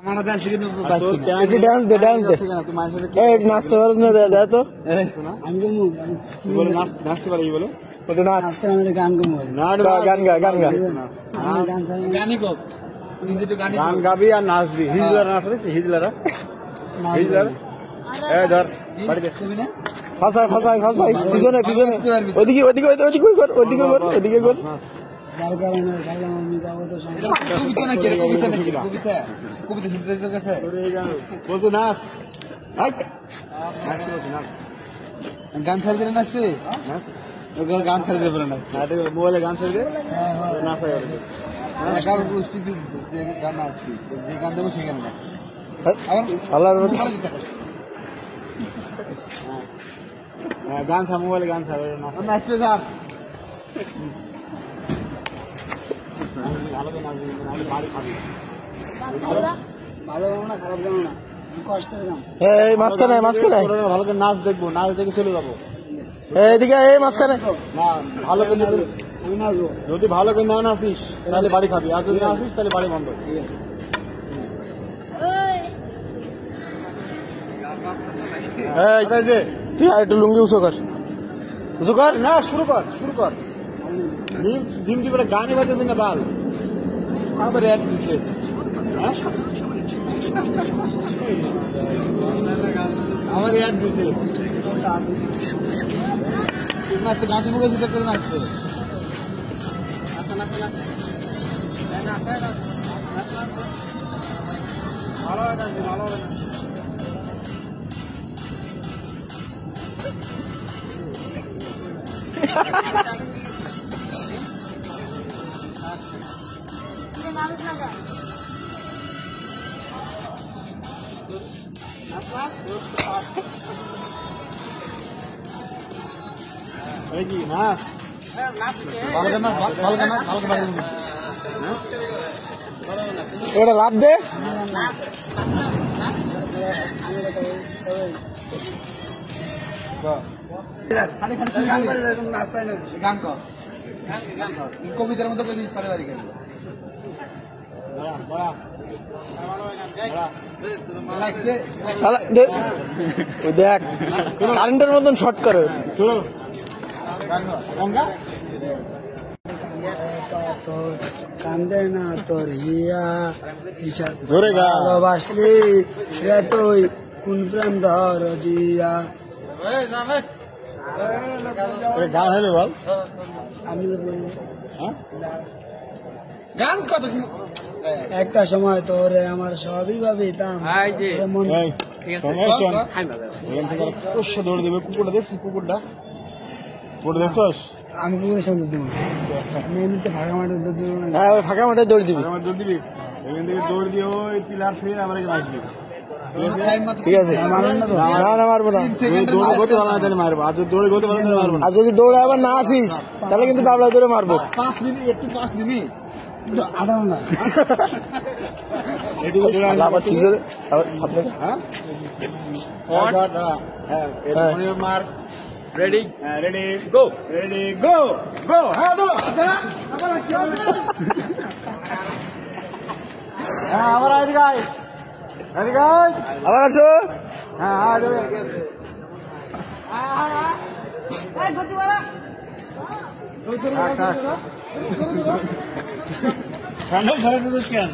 একটু ডান্স দে নাচতে পারিস না দাদা তো আমি নাচতে পারি বলো গান গান গা গান গা গান গাবি আর নাচবি হিজলারা নাচ রে হিজলারা ধর বাড়িতে ফাঁসাই ফাঁসাই ফাঁসাই পিছনে পিছনে ওদিকে ওদিকে ওদিকে কর ওদিকে কর ওদিকে কর যার কারণে আমি বলতো নাচ গান ছাড়ি দিলে নাচবে গান ছাড়ি দেবে না মোবাইলে গান ছাড়ি দিয়ে নাচা যাবে গান নাচবি যে গান দেবো সেই গান নাচ গান ছাড় মোবাইলে গান ছাড় নাচবে স্যার ভালো করে নাচ দেখবো নাচ দেখে চলে যাবো এদিকে এই মাঝখানে না ভালো করে যদি ভালো করে না নাচিস তাহলে বাড়ি খাবি আর যদি নাচিস তাহলে বাড়ি বন্ধ তুই একটু লুঙ্গি উঁচু কর না শুরু কর ডিম টিপে গানে বাজে না বাল আবার এক দিচ্ছে আমার এক দিচ্ছে নাচছে গাছে মুখে চিন্তা করে নাচছে ভালো হয় ভালো হবে কি নাচ এটা লাভ দে কবিতার মতো দেখ কারেন্টের মতন শর্ট করে কান্দে না তোর হিয়া জোরে ভালোবাসলি রে তুই কোন প্রাণ ধর দিয়া গান হলো বল আমি গান কত একটা সময় তোরে আমার সবই ভাবিতাম মন দৌড়ে দেবে কুকুরটা দেখছিস কুকুরটা আমি কুকুরের সঙ্গে দেবো আমি এমনিতে ফাঁকা মাঠে দৌড় দিব না ফাঁকা মাঠে দৌড় দিবি দৌড় দিবি এখান থেকে দৌড় দিয়ে ওই পিলার ছুঁয়ে আমার এখানে আসবি ঠিক আছে না মারবো না মারবো আর যদি দৌড়ে গতে পারো মারবো আর যদি দৌড়ে আবার না আসিস তাহলে কিন্তু দাবড়ায় ধরে মারবো 5 মিনিট একটু 5 মিনিট আধা না আবার ঠিক আছে মার রেডি গো হ্যাঁ দো হ্যাঁ আবার এদিকে আবার আসো হ্যাঁ ঠান্ডা ধরে কেন